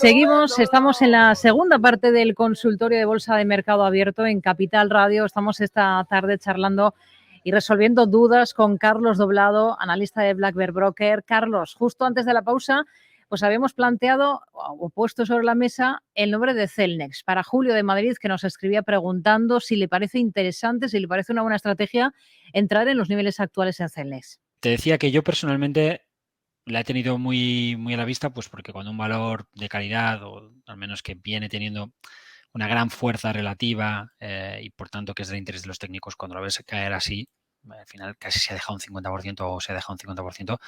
Seguimos, estamos en la segunda parte del consultorio de Bolsa de Mercado Abierto en Capital Radio. Estamos esta tarde charlando y resolviendo dudas con Carlos Doblado, analista de Black Bear Broker. Carlos, justo antes de la pausa, pues habíamos planteado o puesto sobre la mesa el nombre de Celnex para Julio de Madrid, que nos escribía preguntando si le parece interesante, si le parece una buena estrategia entrar en los niveles actuales en Celnex. Te decía que yo personalmente la he tenido muy, muy a la vista, pues porque cuando un valor de calidad, o al menos que viene teniendo una gran fuerza relativa y por tanto que es del interés de los técnicos, cuando lo ves caer así, al final casi se ha dejado un 50% o se ha dejado un 50%,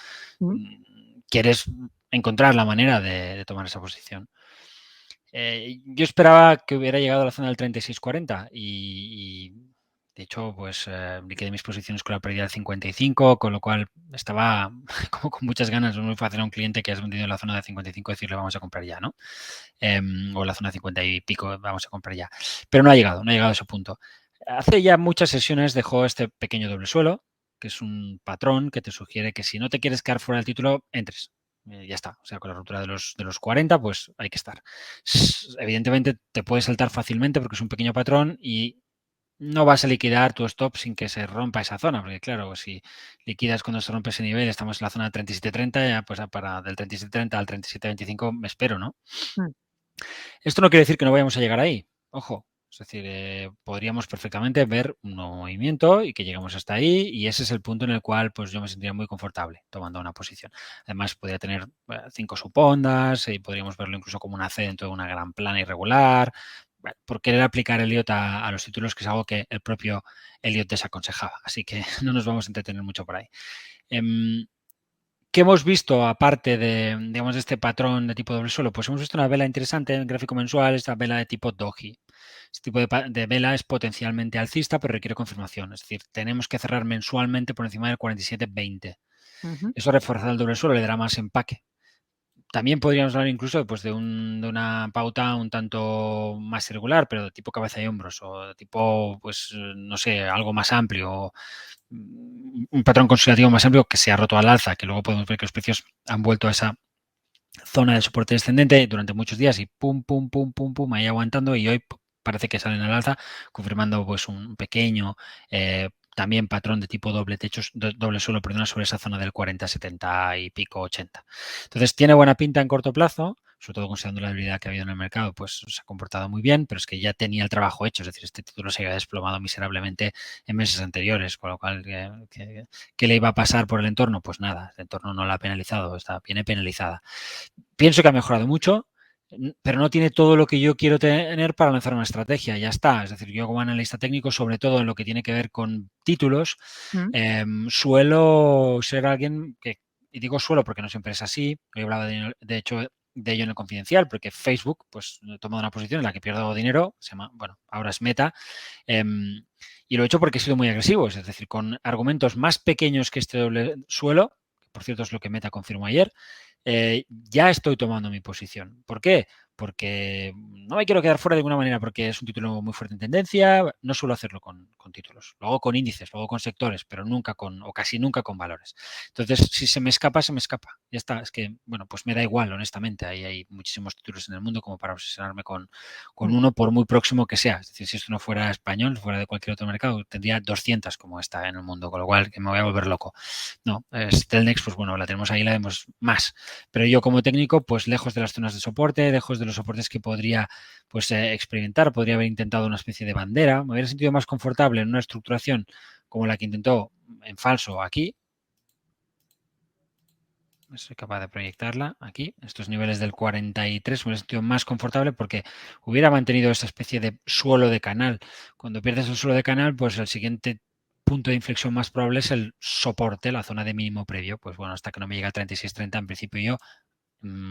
quieres encontrar la manera de tomar esa posición. Yo esperaba que hubiera llegado a la zona del 36,40 y de hecho, pues liquidé mis posiciones con la pérdida del 55, con lo cual estaba como con muchas ganas. Es muy fácil a un cliente que has vendido en la zona de 55 decirle vamos a comprar ya, ¿no? O en la zona de 50 y pico vamos a comprar ya. Pero no ha llegado a ese punto. Hace ya muchas sesiones dejó este pequeño doble suelo, que es un patrón que te sugiere que si no te quieres quedar fuera del título, entres. Ya está. O sea, con la ruptura de los 40, pues hay que estar. Evidentemente te puedes saltar fácilmente porque es un pequeño patrón y no vas a liquidar tu stop sin que se rompa esa zona, porque claro, si liquidas cuando se rompe ese nivel, estamos en la zona de 37.30, ya pues para del 37.30 al 37.25 me espero, ¿no? Esto no quiere decir que no vayamos a llegar ahí, ojo. Es decir, podríamos perfectamente ver un nuevo movimiento y que lleguemos hasta ahí y ese es el punto en el cual pues yo me sentiría muy confortable tomando una posición. Además, podría tener 5 supondas y podríamos verlo incluso como una C dentro de una gran plana irregular, por querer aplicar Elliott a los títulos, que es algo que el propio Elliott desaconsejaba. Así que no nos vamos a entretener mucho por ahí. ¿Qué hemos visto aparte de, digamos, de este patrón de tipo doble suelo? Pues hemos visto una vela interesante en gráfico mensual, esta vela de tipo doji. Este tipo de vela es potencialmente alcista, pero requiere confirmación. Es decir, tenemos que cerrar mensualmente por encima del 47.20. Eso reforzado el doble suelo le dará más empaque. También podríamos hablar incluso pues, de una pauta un tanto más irregular, pero de tipo cabeza y hombros, o de tipo, pues, no sé, algo más amplio, o un patrón consolidativo más amplio que se ha roto al alza, que luego podemos ver que los precios han vuelto a esa zona de soporte descendente durante muchos días y pum, pum, pum, pum, pum, ahí aguantando y hoy parece que salen al alza, confirmando pues un pequeño también patrón de tipo doble techo, doble suelo, perdona, sobre esa zona del 40, 70 y pico, 80. Entonces tiene buena pinta en corto plazo, sobre todo considerando la debilidad que ha habido en el mercado, pues se ha comportado muy bien, pero es que ya tenía el trabajo hecho, es decir, este título se había desplomado miserablemente en meses anteriores, con lo cual, ¿qué le iba a pasar por el entorno? Pues nada, el entorno no la ha penalizado, viene penalizada. Pienso que ha mejorado mucho, pero no tiene todo lo que yo quiero tener para lanzar una estrategia, ya está. Es decir, yo como analista técnico, sobre todo en lo que tiene que ver con títulos, suelo ser alguien que, y digo suelo porque no siempre es así, he hablado de hecho de ello en el Confidencial, porque Facebook, pues he tomado una posición en la que pierdo dinero, se llama, bueno, ahora es Meta, y lo he hecho porque he sido muy agresivo, es decir, con argumentos más pequeños que este doble suelo, que por cierto es lo que Meta confirmó ayer, ya estoy tomando mi posición. ¿Por qué? Porque no me quiero quedar fuera de ninguna manera, porque es un título muy fuerte en tendencia. No suelo hacerlo con títulos. Lo hago con índices, lo hago con sectores, pero nunca con, o casi nunca con valores. Entonces, si se me escapa, se me escapa. Ya está. Es que, bueno, pues me da igual, honestamente. Ahí hay muchísimos títulos en el mundo como para obsesionarme con uno, por muy próximo que sea. Es decir, si esto no fuera español, fuera de cualquier otro mercado, tendría 200 como está en el mundo, con lo cual que me voy a volver loco. No, Stelnex, pues bueno, la tenemos ahí, la vemos más. Pero yo como técnico, pues lejos de las zonas de soporte, lejos de los soportes que podría pues experimentar, podría haber intentado una especie de bandera, me hubiera sentido más confortable en una estructuración como la que intentó en falso aquí. Soy capaz de proyectarla aquí, estos niveles del 43, me hubiera sentido más confortable porque hubiera mantenido esa especie de suelo de canal. Cuando pierdes el suelo de canal, pues el siguiente punto de inflexión más probable es el soporte, la zona de mínimo previo. Pues bueno, hasta que no me llega a 36.30, en principio yo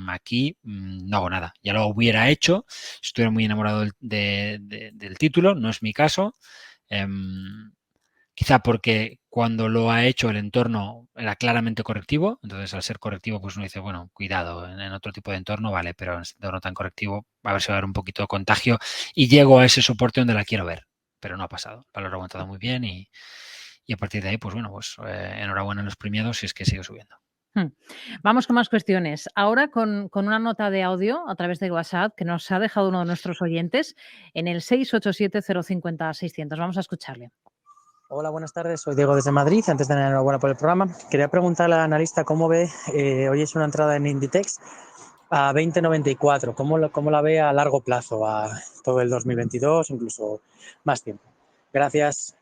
aquí no hago nada. Ya lo hubiera hecho si estuviera muy enamorado del título, no es mi caso. Quizá porque cuando lo ha hecho el entorno era claramente correctivo, entonces al ser correctivo pues uno dice, bueno, cuidado, en otro tipo de entorno vale, pero en este entorno tan correctivo a ver si va a haber un poquito de contagio y llego a ese soporte donde la quiero ver, pero no ha pasado. El valor ha aguantado muy bien y a partir de ahí, pues bueno, pues enhorabuena a los premiados si es que sigue subiendo. Vamos con más cuestiones. Ahora con una nota de audio a través de WhatsApp que nos ha dejado uno de nuestros oyentes en el 687-050-600. Vamos a escucharle. Hola, buenas tardes. Soy Diego desde Madrid. Antes de nada, enhorabuena por el programa. Quería preguntarle al analista cómo ve, hoy es una entrada en Inditex a 20,94. ¿Cómo la ve a largo plazo, a todo el 2022, incluso más tiempo? Gracias.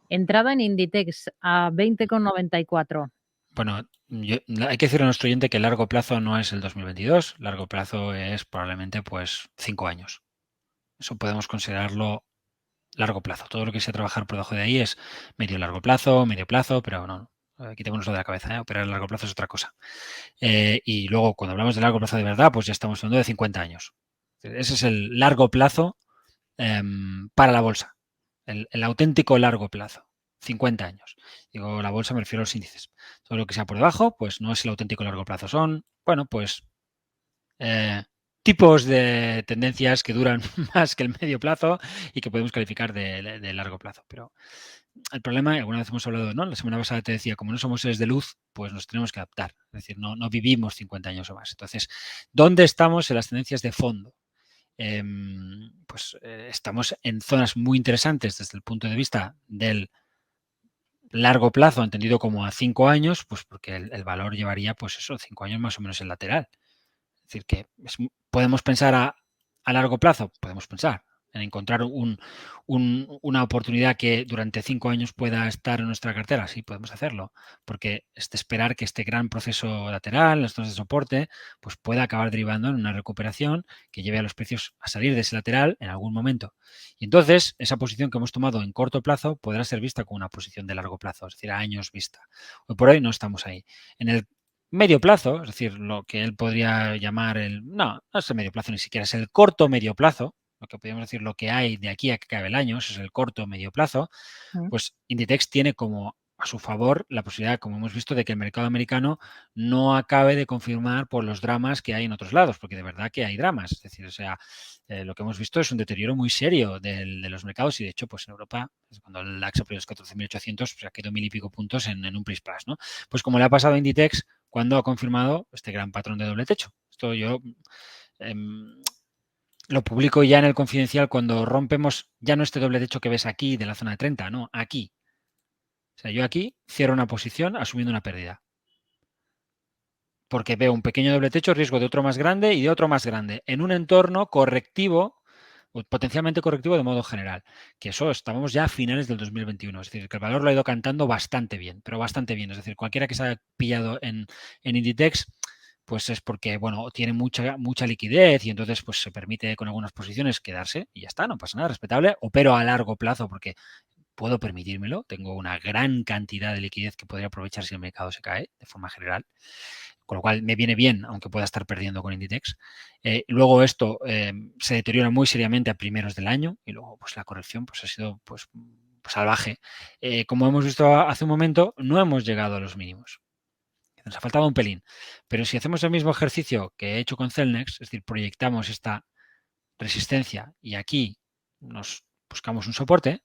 Entrada en Inditex a 20,94. Bueno, hay que decirle a nuestro oyente que largo plazo no es el 2022, largo plazo es probablemente pues 5 años. Eso podemos considerarlo largo plazo. Todo lo que sea trabajar por debajo de ahí es medio plazo, pero no, quitémonoslo de la cabeza, operar a largo plazo es otra cosa. Y luego, cuando hablamos de largo plazo de verdad, pues ya estamos hablando de 50 años. Ese es el largo plazo para la bolsa, el auténtico largo plazo, 50 años. Digo, la bolsa me refiero a los índices. Todo lo que sea por debajo, pues no es el auténtico largo plazo. Son, bueno, pues tipos de tendencias que duran más que el medio plazo y que podemos calificar de largo plazo. Pero el problema, alguna vez hemos hablado, ¿no? La semana pasada te decía, como no somos seres de luz, pues nos tenemos que adaptar. Es decir, no vivimos 50 años o más. Entonces, ¿dónde estamos en las tendencias de fondo? Estamos en zonas muy interesantes desde el punto de vista del largo plazo, entendido como a 5 años, pues porque el valor llevaría, pues eso, 5 años más o menos en lateral. Es decir, que podemos pensar a largo plazo, podemos pensar en encontrar una oportunidad que durante 5 años pueda estar en nuestra cartera. Sí, podemos hacerlo, porque es de esperar que este gran proceso lateral, las zonas de soporte, pues pueda acabar derivando en una recuperación que lleve a los precios a salir de ese lateral en algún momento. Y entonces, esa posición que hemos tomado en corto plazo podrá ser vista como una posición de largo plazo, es decir, a años vista. Hoy por hoy no estamos ahí. En el medio plazo, es decir, lo que él podría llamar no es el medio plazo ni siquiera, es el corto medio plazo, lo que podríamos decir lo que hay de aquí a que acabe el año, eso es el corto medio plazo, pues Inditex tiene como a su favor la posibilidad, como hemos visto, de que el mercado americano no acabe de confirmar por los dramas que hay en otros lados, porque de verdad que hay dramas. Es decir, o sea, lo que hemos visto es un deterioro muy serio de los mercados y de hecho, pues en Europa, cuando el DAX ha perdido los 14.800, pues ha quedado 1.000 y pico puntos en un plus, ¿no? Pues como le ha pasado a Inditex cuando ha confirmado este gran patrón de doble techo. Esto yo lo publico ya en el Confidencial cuando rompemos ya no este doble techo que ves aquí de la zona de 30, no, aquí. O sea, yo aquí cierro una posición asumiendo una pérdida. Porque veo un pequeño doble techo, riesgo de otro más grande y de otro más grande, en un entorno correctivo, o potencialmente correctivo de modo general. Que eso estábamos ya a finales del 2021. Es decir, que el valor lo ha ido cantando bastante bien, pero bastante bien. Es decir, cualquiera que se haya pillado en Inditex, pues es porque, bueno, tiene mucha liquidez y entonces pues se permite con algunas posiciones quedarse y ya está, no pasa nada, respetable, opero a largo plazo porque puedo permitírmelo, tengo una gran cantidad de liquidez que podría aprovechar si el mercado se cae de forma general, con lo cual me viene bien, aunque pueda estar perdiendo con Inditex. Luego esto se deteriora muy seriamente a primeros del año y luego pues la corrección pues ha sido pues salvaje. Como hemos visto hace un momento, no hemos llegado a los mínimos. Nos ha faltado un pelín. Pero si hacemos el mismo ejercicio que he hecho con Celnex, es decir, proyectamos esta resistencia y aquí nos buscamos un soporte,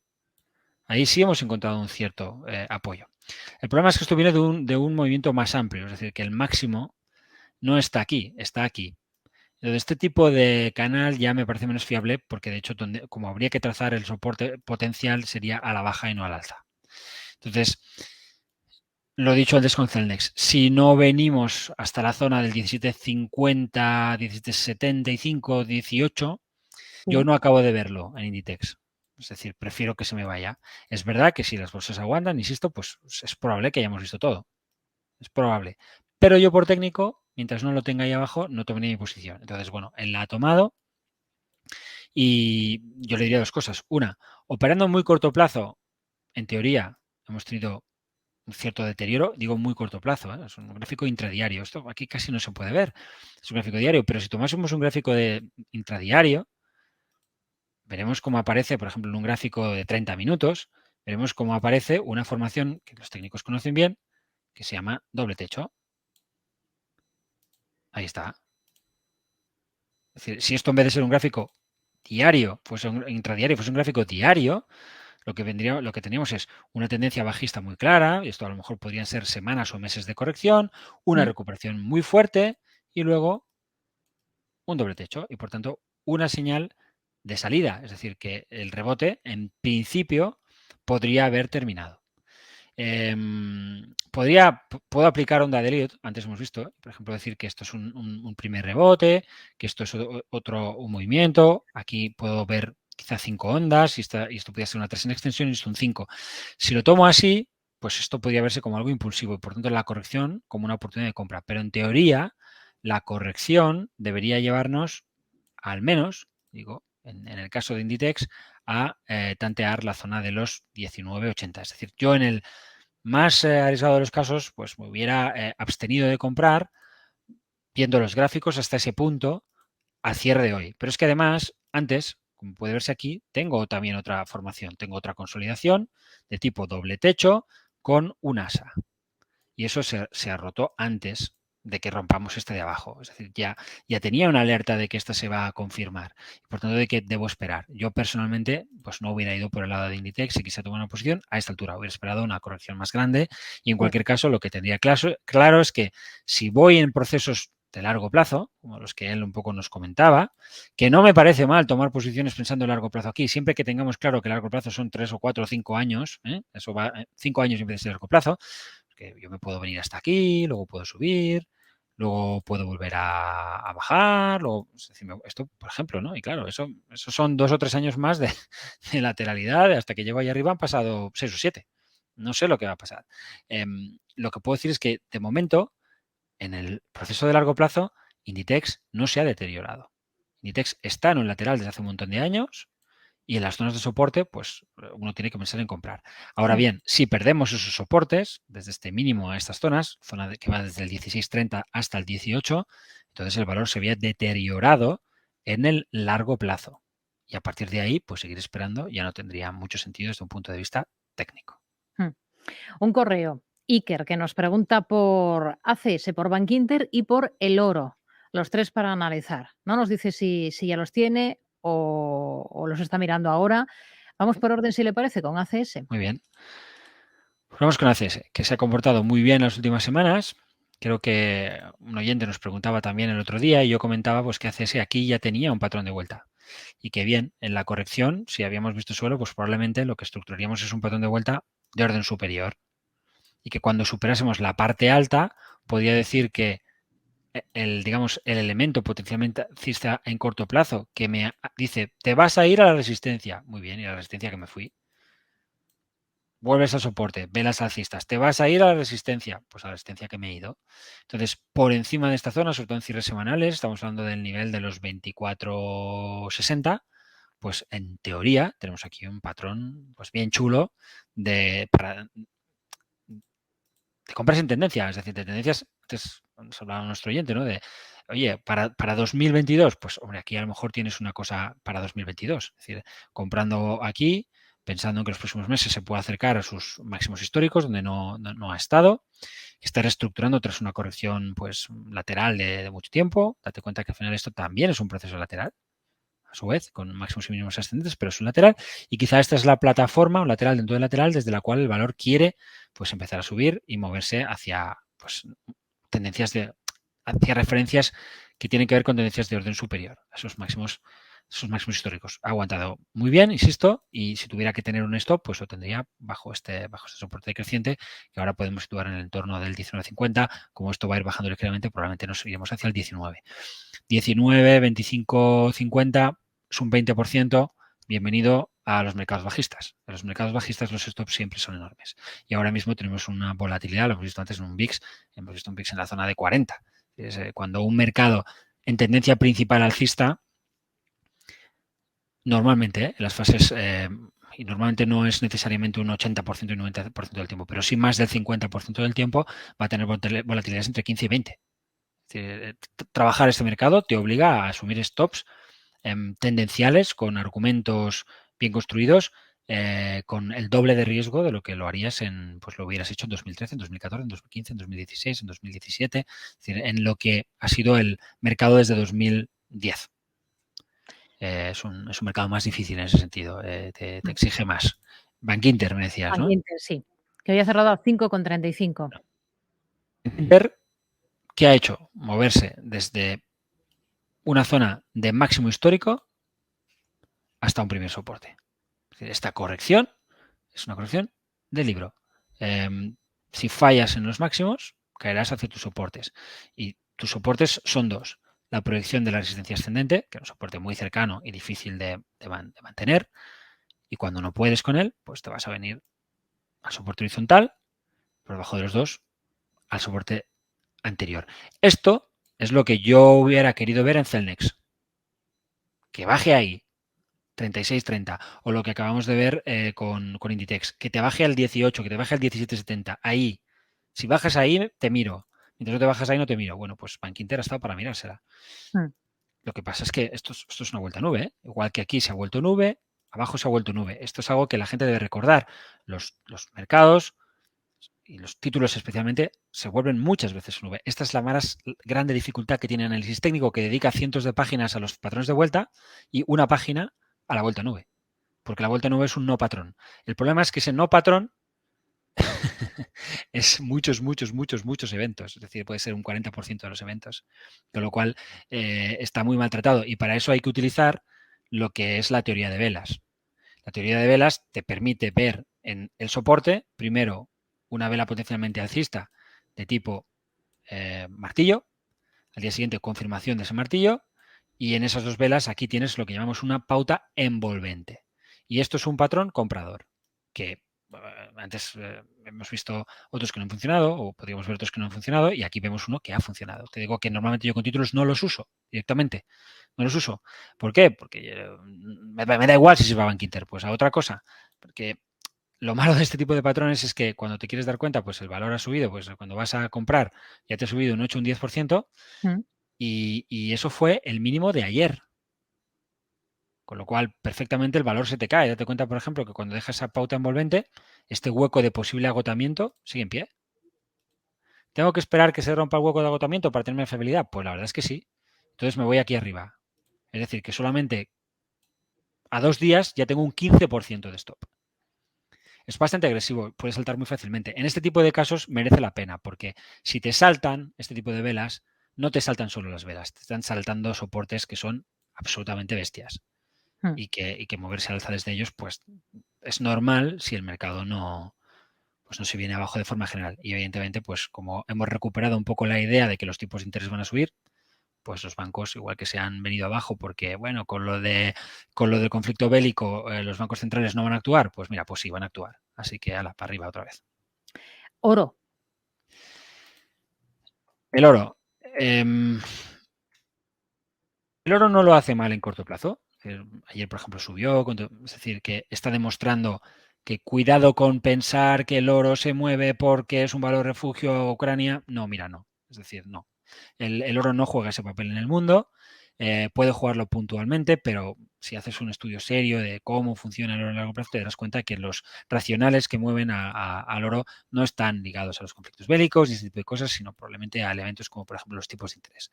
ahí sí hemos encontrado un cierto apoyo. El problema es que esto viene de un movimiento más amplio, es decir, que el máximo no está aquí, está aquí. Entonces, este tipo de canal ya me parece menos fiable porque, de hecho, como habría que trazar el soporte potencial sería a la baja y no al alza. Entonces, lo dicho antes con Celnex, si no venimos hasta la zona del 17.50, 17.75, 18, yo no acabo de verlo en Inditex. Es decir, prefiero que se me vaya. Es verdad que si las bolsas aguantan, insisto, pues es probable que hayamos visto todo. Es probable. Pero yo por técnico, mientras no lo tenga ahí abajo, no tomaré mi posición. Entonces, bueno, él la ha tomado y yo le diría dos cosas. Una, operando en muy corto plazo, en teoría, hemos tenido un cierto deterioro, digo muy corto plazo, es un gráfico intradiario. Esto aquí casi no se puede ver. Es un gráfico diario, pero si tomásemos un gráfico de intradiario, veremos cómo aparece, por ejemplo, en un gráfico de 30 minutos, veremos cómo aparece una formación que los técnicos conocen bien, que se llama doble techo. Ahí está. Es decir, si esto en vez de ser un gráfico diario, pues un intradiario, pues un gráfico diario, lo que teníamos es una tendencia bajista muy clara, y esto a lo mejor podrían ser semanas o meses de corrección, una recuperación muy fuerte y luego un doble techo y por tanto una señal de salida, es decir, que el rebote en principio podría haber terminado. Puedo aplicar onda de Elliott, antes hemos visto, por ejemplo, decir que esto es un primer rebote, que esto es un movimiento, aquí puedo ver quizá 5 ondas y esto podría ser una 3 en extensión y esto un 5. Si lo tomo así, pues esto podría verse como algo impulsivo y por tanto la corrección como una oportunidad de compra, pero en teoría la corrección debería llevarnos al menos, digo, en el caso de Inditex, a tantear la zona de los 19,80. Es decir, yo en el más arriesgado de los casos, pues me hubiera abstenido de comprar viendo los gráficos hasta ese punto a cierre de hoy. Pero es que además, antes, como puede verse aquí, tengo también otra formación, tengo otra consolidación de tipo doble techo con un asa. Y eso se ha roto antes de que rompamos este de abajo. Es decir, ya tenía una alerta de que esta se va a confirmar. Por tanto, de que debo esperar. Yo personalmente, pues no hubiera ido por el lado de Inditex si quise tomar una posición a esta altura. Hubiera esperado una corrección más grande y en cualquier caso lo que tendría claro es que si voy en procesos de largo plazo, como los que él un poco nos comentaba, que no me parece mal tomar posiciones pensando en largo plazo aquí, siempre que tengamos claro que largo plazo son 3 o 4 o 5 años, eso va 5 años en vez de ser largo plazo, que yo me puedo venir hasta aquí, luego puedo subir, luego puedo volver a bajar, luego, es decir, esto, por ejemplo, ¿no? Y claro, eso son 2 o 3 años más de lateralidad, hasta que llego ahí arriba han pasado 6 o 7. No sé lo que va a pasar. Lo que puedo decir es que, de momento, en el proceso de largo plazo, Inditex no se ha deteriorado. Inditex está en un lateral desde hace un montón de años y en las zonas de soporte, pues uno tiene que pensar en comprar. Ahora bien, si perdemos esos soportes, desde este mínimo a estas zonas, zona que va desde el 16.30 hasta el 18, entonces el valor se había deteriorado en el largo plazo. Y a partir de ahí, pues seguir esperando ya no tendría mucho sentido desde un punto de vista técnico. Un correo, Iker, que nos pregunta por ACS, por Bankinter y por el oro, los 3 para analizar. No nos dice si ya los tiene o los está mirando ahora. Vamos por orden, si le parece, con ACS. Muy bien. Vamos con ACS, que se ha comportado muy bien en las últimas semanas. Creo que un oyente nos preguntaba también el otro día y yo comentaba pues que ACS aquí ya tenía un patrón de vuelta. Y que bien, en la corrección, si habíamos visto suelo, pues probablemente lo que estructuraríamos es un patrón de vuelta de orden superior. Y que cuando superásemos la parte alta, podría decir que el elemento potencialmente alcista en corto plazo que me dice, te vas a ir a la resistencia. Muy bien, y a la resistencia que me fui. Vuelves al soporte, ve las alcistas, te vas a ir a la resistencia, pues a la resistencia que me he ido. Entonces, por encima de esta zona, sobre todo en cierres semanales, estamos hablando del nivel de los 24,60, pues en teoría tenemos aquí un patrón pues bien chulo de compras en tendencia, es decir, de tendencias, antes nos hablaba nuestro oyente, ¿no? De, oye, para 2022, pues hombre, aquí a lo mejor tienes una cosa para 2022, es decir, comprando aquí, pensando en que los próximos meses se puede acercar a sus máximos históricos, donde no ha estado, está reestructurando tras una corrección pues lateral de mucho tiempo. Date cuenta que al final esto también es un proceso lateral, a su vez, con máximos y mínimos ascendentes, pero es un lateral. Y quizá esta es la plataforma, un lateral dentro del lateral, desde la cual el valor quiere pues empezar a subir y moverse hacia pues tendencias hacia referencias que tienen que ver con tendencias de orden superior, esos máximos históricos. Ha aguantado muy bien, insisto, y si tuviera que tener un stop, pues lo tendría bajo este soporte creciente, que ahora podemos situar en el entorno del 19.50. Como esto va a ir bajando ligeramente, probablemente nos iremos hacia el 19. 19, 25, 50, es un 20%. Bienvenido a los mercados bajistas. En los mercados bajistas los stops siempre son enormes. Y ahora mismo tenemos una volatilidad, lo hemos visto antes en un VIX, hemos visto un VIX en la zona de 40. Cuando un mercado en tendencia principal alcista, normalmente, en las fases, y normalmente no es necesariamente un 80% y 90% del tiempo, pero sí más del 50% del tiempo va a tener volatilidades entre 15 y 20. Es decir, trabajar este mercado te obliga a asumir stops tendenciales con argumentos bien construidos, con el doble de riesgo de lo que lo harías pues lo hubieras hecho en 2013, en 2014, en 2015, en 2016, en 2017, es decir, en lo que ha sido el mercado desde 2010. Es un mercado más difícil en ese sentido, te exige más. Bankinter, me decías, ¿no? Bankinter, sí, que había cerrado a 5,35. Bankinter, ¿qué ha hecho? Moverse desde una zona de máximo histórico hasta un primer soporte. Es decir, esta corrección es una corrección del libro. Si fallas en los máximos, caerás hacia tus soportes. Y tus soportes son dos. La proyección de la resistencia ascendente, que es un soporte muy cercano y difícil de mantener. Y cuando no puedes con él, pues te vas a venir al soporte horizontal, por debajo de los dos, al soporte anterior. Esto es lo que yo hubiera querido ver en Celnex. Que baje ahí, 36.30, o lo que acabamos de ver con Inditex, que te baje al 18, que te baje al 17.70, ahí. Si bajas ahí, te miro. Mientras no te bajas ahí, no te miro. Bueno, pues Bankinter ha estado para mirársela. Lo que pasa es que esto es una vuelta nube, ¿eh? Igual que aquí se ha vuelto nube, abajo se ha vuelto nube. Esto es algo que la gente debe recordar. Los mercados y los títulos especialmente se vuelven muchas veces nube. Esta es la más grande dificultad que tiene el análisis técnico, que dedica cientos de páginas a los patrones de vuelta y una página a la vuelta nube. Porque la vuelta nube es un no patrón. El problema es que ese no patrón es muchos eventos. Es decir, puede ser un 40% de los eventos. Con lo cual está muy maltratado. Y para eso hay que utilizar lo que es la teoría de velas. La teoría de velas te permite ver en el soporte, primero, una vela potencialmente alcista de tipo martillo. Al día siguiente, confirmación de ese martillo. Y en esas dos velas aquí tienes lo que llamamos una pauta envolvente. Y esto es un patrón comprador, que antes hemos visto otros que no han funcionado, o podríamos ver otros que no han funcionado, y aquí vemos uno que ha funcionado. Te digo que normalmente yo con títulos no los uso directamente. No los uso. ¿Por qué? Porque me da igual si se va a Bankinter, pues a otra cosa. Porque lo malo de este tipo de patrones es que cuando te quieres dar cuenta, pues el valor ha subido, pues cuando vas a comprar ya te ha subido un 8 o un 10%, y eso fue el mínimo de ayer. Con lo cual, perfectamente el valor se te cae. Date cuenta, por ejemplo, que cuando dejas esa pauta envolvente, este hueco de posible agotamiento sigue en pie. ¿Tengo que esperar que se rompa el hueco de agotamiento para tener fiabilidad? Pues la verdad es que sí. Entonces me voy aquí arriba. Es decir, que solamente a 2 días ya tengo un 15% de stop. Es bastante agresivo, puede saltar muy fácilmente. En este tipo de casos merece la pena, porque si te saltan este tipo de velas, no te saltan solo las velas, te están saltando soportes que son absolutamente bestias. Y que moverse al alza desde ellos, pues es normal si el mercado no se viene abajo de forma general. Y evidentemente, pues como hemos recuperado un poco la idea de que los tipos de interés van a subir, pues los bancos, igual que se han venido abajo porque, bueno, con lo del conflicto bélico, los bancos centrales no van a actuar, pues mira, pues sí, van a actuar. Así que, ala, para arriba otra vez. Oro. El oro. El oro no lo hace mal en corto plazo. Ayer, por ejemplo, subió. Es decir, que está demostrando que cuidado con pensar que el oro se mueve porque es un valor refugio a Ucrania. No, mira, no. Es decir, no. El oro no juega ese papel en el mundo. Puede jugarlo puntualmente, pero si haces un estudio serio de cómo funciona el oro a largo plazo, te darás cuenta que los racionales que mueven al oro no están ligados a los conflictos bélicos y ese tipo de cosas, sino probablemente a elementos como, por ejemplo, los tipos de interés.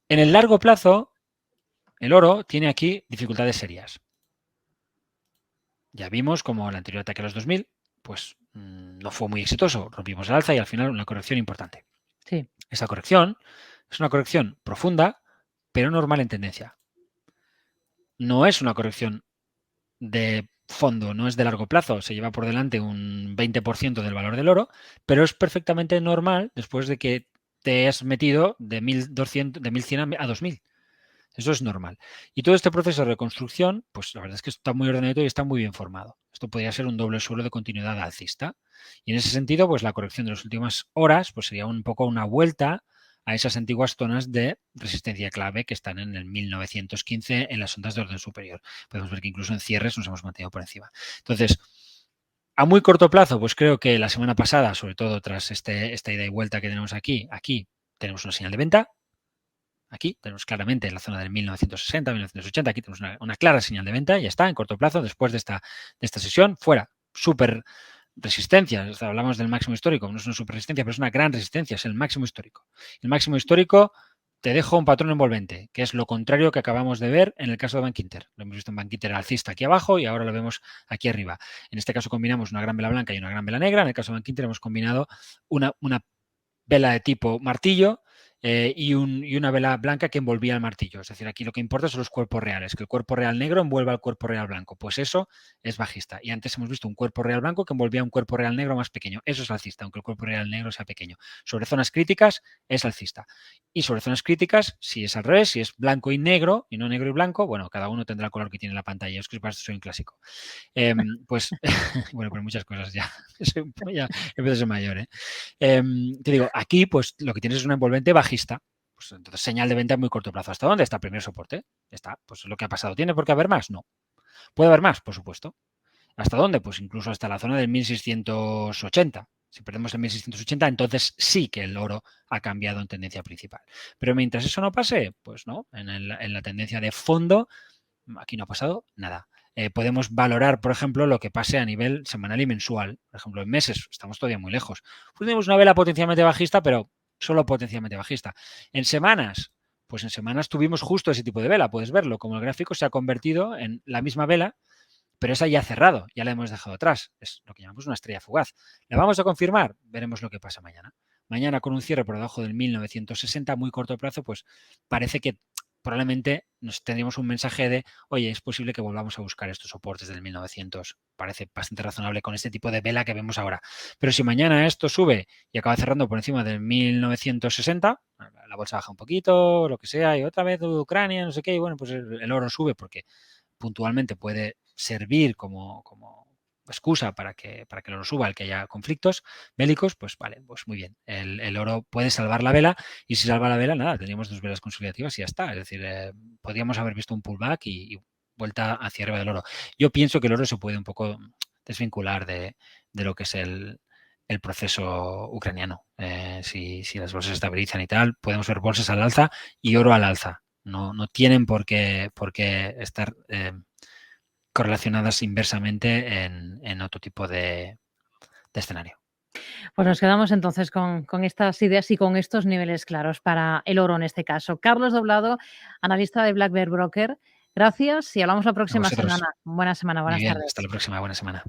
En el largo plazo, el oro tiene aquí dificultades serias. Ya vimos como el anterior ataque a los 2000, pues no fue muy exitoso. Rompimos el alza y al final una corrección importante. Sí. Esa corrección es una corrección profunda, pero normal en tendencia. No es una corrección de fondo, no es de largo plazo. Se lleva por delante un 20% del valor del oro, pero es perfectamente normal después de que te has metido de 1.100 a 2.000. Eso es normal. Y todo este proceso de reconstrucción, pues la verdad es que está muy ordenado y está muy bien formado. Esto podría ser un doble suelo de continuidad alcista. Y en ese sentido, pues la corrección de las últimas horas pues sería un poco una vuelta a esas antiguas zonas de resistencia clave que están en el 1915 en las ondas de orden superior. Podemos ver que incluso en cierres nos hemos mantenido por encima. Entonces, a muy corto plazo, pues creo que la semana pasada, sobre todo tras esta ida y vuelta que tenemos aquí tenemos una señal de venta. Aquí tenemos claramente en la zona del 1960, 1980, aquí tenemos una clara señal de venta, ya está, en corto plazo, después de esta sesión, fuera, súper resistencia, hablamos del máximo histórico, no es una super resistencia, pero es una gran resistencia, es el máximo histórico. El máximo histórico te dejo un patrón envolvente, que es lo contrario que acabamos de ver en el caso de Bank Inter. Lo hemos visto en Bank Inter alcista aquí abajo y ahora lo vemos aquí arriba. En este caso combinamos una gran vela blanca y una gran vela negra. En el caso de Bank Inter hemos combinado una vela de tipo martillo y una vela blanca que envolvía el martillo. Es decir, aquí lo que importa son los cuerpos reales, que el cuerpo real negro envuelva al cuerpo real blanco. Pues eso es bajista. Y antes hemos visto un cuerpo real blanco que envolvía un cuerpo real negro más pequeño. Eso es alcista, aunque el cuerpo real negro sea pequeño. Sobre zonas críticas es alcista. Y sobre zonas críticas, si es al revés, si es blanco y negro, y no negro y blanco, bueno, cada uno tendrá el color que tiene en la pantalla. Es que para esto soy un clásico. Pues, bueno, por muchas cosas ya. Ya empiezo a ser mayor, ¿eh? Te digo, aquí pues lo que tienes es una envolvente bajista. Pues entonces señal de venta a muy corto plazo. ¿Hasta dónde está el primer soporte? Está, pues lo que ha pasado. ¿Tiene por qué haber más? No. ¿Puede haber más? Por supuesto. ¿Hasta dónde? Pues incluso hasta la zona del 1680. Si perdemos el 1680, entonces sí que el oro ha cambiado en tendencia principal. Pero mientras eso no pase, pues no, en la tendencia de fondo, aquí no ha pasado nada. Podemos valorar, por ejemplo, lo que pase a nivel semanal y mensual. Por ejemplo, en meses estamos todavía muy lejos. Pues tenemos una vela potencialmente bajista, pero solo potencialmente bajista. En semanas, pues en semanas tuvimos justo ese tipo de vela. Puedes verlo, como el gráfico se ha convertido en la misma vela, pero esa ya ha cerrado, ya la hemos dejado atrás. Es lo que llamamos una estrella fugaz. ¿La vamos a confirmar? Veremos lo que pasa mañana. Mañana con un cierre por debajo del 1960 a muy corto plazo, pues parece que probablemente nos tendríamos un mensaje de, oye, es posible que volvamos a buscar estos soportes del 1900. Parece bastante razonable con este tipo de vela que vemos ahora. Pero si mañana esto sube y acaba cerrando por encima del 1960, la bolsa baja un poquito, lo que sea, y otra vez Ucrania, no sé qué, y bueno, pues el oro sube porque puntualmente puede servir como excusa para que el oro suba, el que haya conflictos bélicos, pues vale, pues muy bien. El oro puede salvar la vela y si salva la vela, nada, tendríamos dos velas consolidativas y ya está. Es decir, podríamos haber visto un pullback y vuelta hacia arriba del oro. Yo pienso que el oro se puede un poco desvincular de lo que es el proceso ucraniano. Si las bolsas se estabilizan y tal, podemos ver bolsas al alza y oro al alza. No tienen por qué estar correlacionadas inversamente en otro tipo de escenario. Pues nos quedamos entonces con estas ideas y con estos niveles claros para el oro en este caso. Carlos Doblado, analista de Black Bear Broker, gracias y hablamos la próxima semana. Buena semana, Muy buenas bien, tardes. hasta la próxima, buena semana.